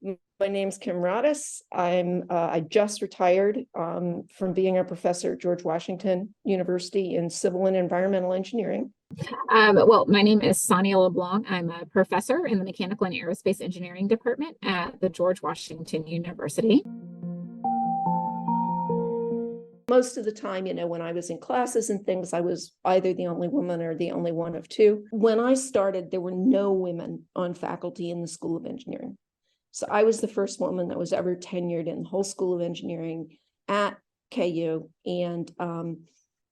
My name's Kim Rodis. I just retired from being a professor at George Washington University in civil and environmental engineering. Well, my name is Sonia LeBlanc. I'm a professor in the Mechanical and Aerospace Engineering Department at the George Washington University. Most of the time, when I was in classes and things, I was either the only woman or the only one of two. When I started, there were no women on faculty in the School of Engineering. So I was the first woman that was ever tenured in the whole School of Engineering at KU. And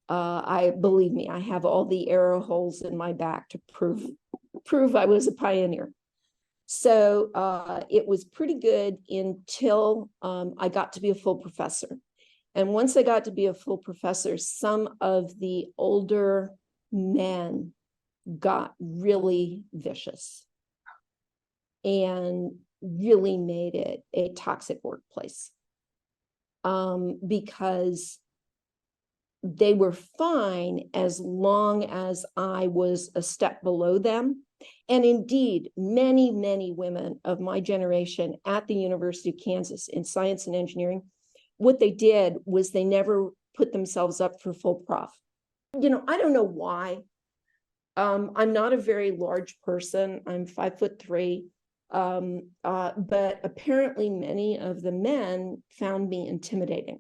believe me, I have all the arrow holes in my back to prove I was a pioneer. So it was pretty good until I got to be a full professor. And once I got to be a full professor, some of the older men got really vicious and really made it a toxic workplace because they were fine as long as I was a step below them. And indeed, many, many women of my generation at the University of Kansas in science and engineering, what they did was they never put themselves up for full prof. I don't know why. I'm not a very large person. I'm 5'3". But apparently many of the men found me intimidating.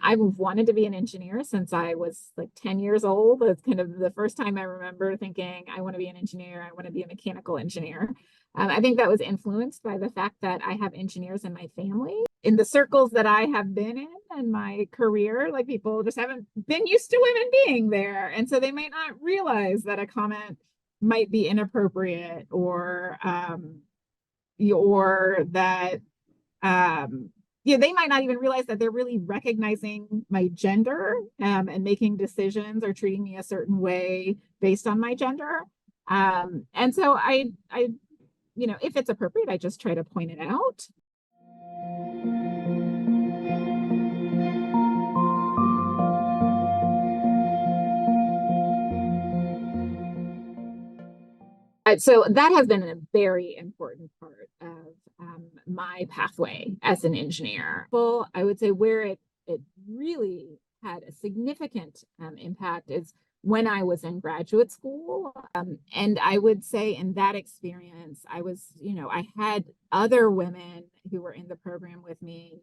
I've wanted to be an engineer since I was like 10 years old. That's kind of the first time I remember thinking, I want to be an engineer. I want to be a mechanical engineer. I think that was influenced by the fact that I have engineers in my family. In the circles that I have been in my career, like people just haven't been used to women being there. And so they might not realize that a comment might be inappropriate or that they might not even realize that they're really recognizing my gender and making decisions or treating me a certain way based on my gender. And so I if it's appropriate, I just try to point it out. So that has been a very important part of my pathway as an engineer. Well, I would say where it really had a significant impact is when I was in graduate school. And I would say in that experience, I had other women who were in the program with me,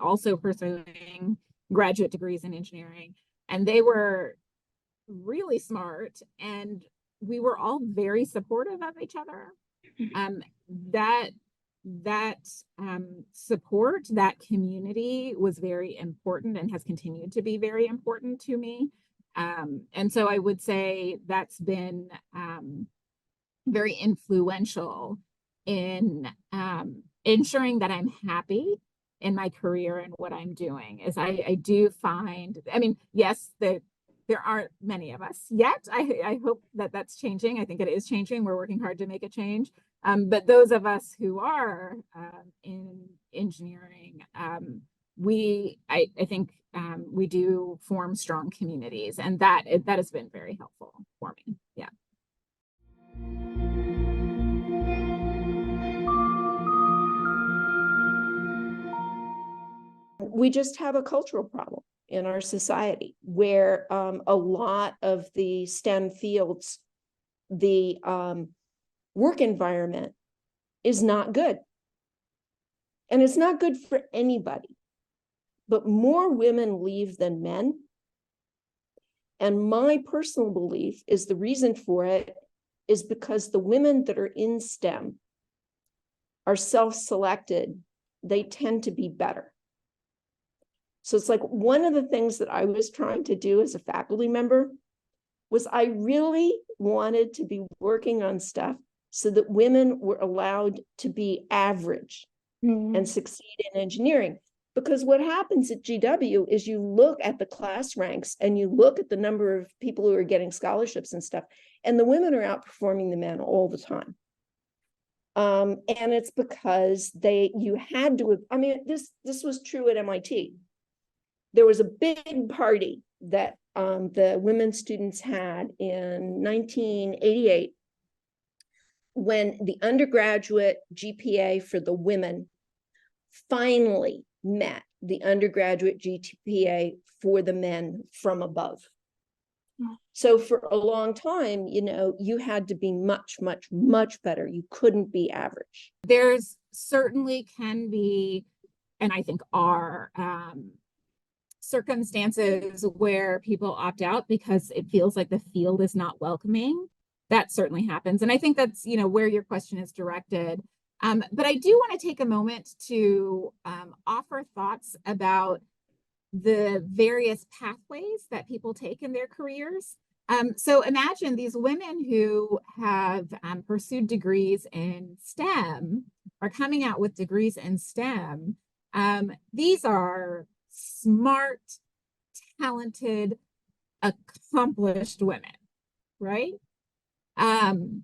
also pursuing graduate degrees in engineering. And they were really smart, and we were all very supportive of each other. That support, that community was very important and has continued to be very important to me. And so I would say that's been very influential in ensuring that I'm happy in my career and what I'm doing. Is I do find, yes, there aren't many of us yet. I hope that that's changing. I think it is changing. We're working hard to make a change. But those of us who are in engineering, I think we do form strong communities, and that has been very helpful for me. Yeah. We just have a cultural problem in our society where a lot of the STEM fields, the work environment is not good. And it's not good for anybody. But more women leave than men. And my personal belief is the reason for it is because the women that are in STEM are self-selected. They tend to be better. So it's like one of the things that I was trying to do as a faculty member was I really wanted to be working on stuff so that women were allowed to be average and succeed in engineering. Because what happens at GW is you look at the class ranks and you look at the number of people who are getting scholarships and stuff, and the women are outperforming the men all the time. And it's because you had to, this was true at MIT. There was a big party that the women students had in 1988 when the undergraduate GPA for the women finally met the undergraduate GPA for the men from above. So for a long time, you had to be much, much, much better. You couldn't be average. There's certainly can be, and I think are, circumstances where people opt out because it feels like the field is not welcoming. That certainly happens. And I think that's, where your question is directed. But I do want to take a moment to offer thoughts about the various pathways that people take in their careers. So imagine these women who have pursued degrees in STEM are coming out with degrees in STEM. These are smart, talented, accomplished women, right? And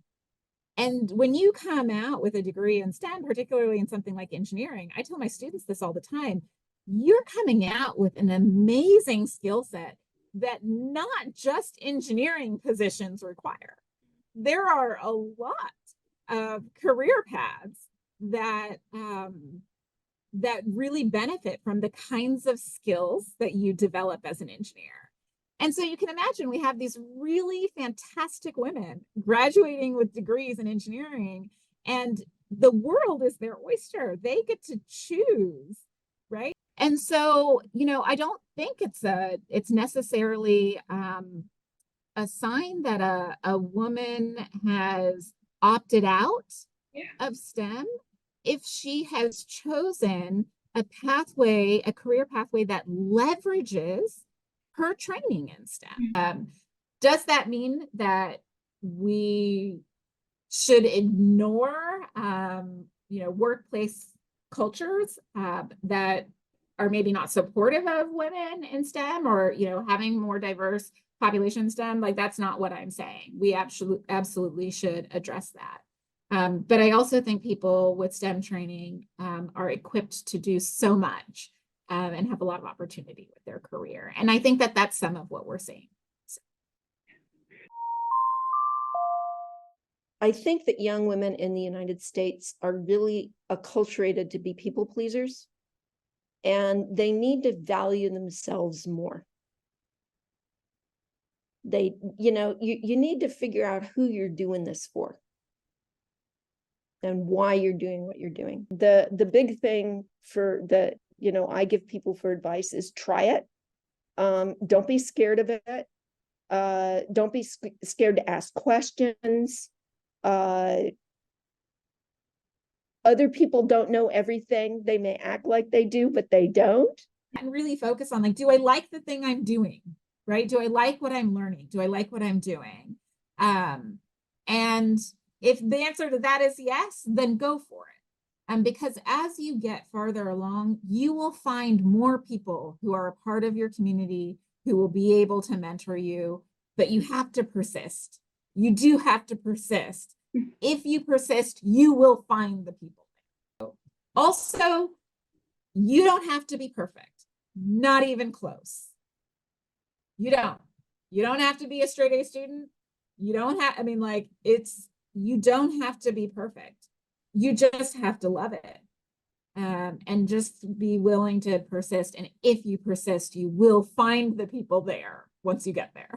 when you come out with a degree in STEM, particularly in something like engineering, I tell my students this all the time, you're coming out with an amazing skill set that not just engineering positions require. There are a lot of career paths that that really benefit from the kinds of skills that you develop as an engineer. And so you can imagine we have these really fantastic women graduating with degrees in engineering, and the world is their oyster. They get to choose, right? And so, I don't think it's necessarily a sign that a woman has opted out of STEM if she has chosen a career pathway that leverages her training in STEM. Does that mean that we should ignore, workplace cultures that are maybe not supportive of women in STEM, or, having more diverse population in STEM? Like, that's not what I'm saying. We absolutely should address that. But I also think people with STEM training are equipped to do so much and have a lot of opportunity with their career. And I think that that's some of what we're seeing. I think that young women in the United States are really acculturated to be people pleasers, and they need to value themselves more. You need to figure out who you're doing this for and why you're doing what you're doing. The big thing for I give people for advice is try it. Don't be scared of it. Don't be scared to ask questions. Other people don't know everything. They may act like they do, but they don't. And really focus on, do I like the thing I'm doing, right? Do I like what I'm learning? Do I like what I'm doing? And if the answer to that is yes, then go for it. Because as you get farther along, you will find more people who are a part of your community who will be able to mentor you, but you have to persist. You do have to persist. If you persist, you will find the people. Also, you don't have to be perfect, not even close. You don't have to be a straight A student. You don't have, you don't have to be perfect. You just have to love it. And just be willing to persist. And if you persist, you will find the people there once you get there.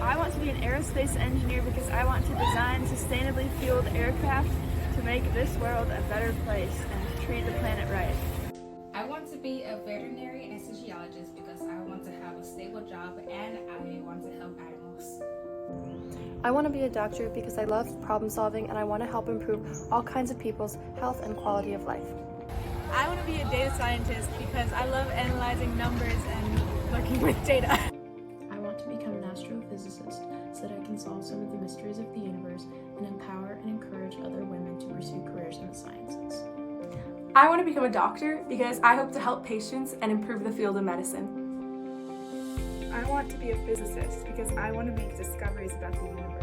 I want to be an aerospace engineer because I want to design sustainably fueled aircraft to make this world a better place and to treat the planet right. I want to be a veterinary anesthesiologist because I want to have a stable job and I want to help animals. I want to be a doctor because I love problem solving and I want to help improve all kinds of people's health and quality of life. I want to be a data scientist because I love analyzing numbers and working with data. I want to become an astrophysicist so that I can solve some of the mysteries of the universe and empower and encourage other women to pursue careers in the sciences. I want to become a doctor because I hope to help patients and improve the field of medicine. I want to be a physicist because I want to make discoveries about the universe.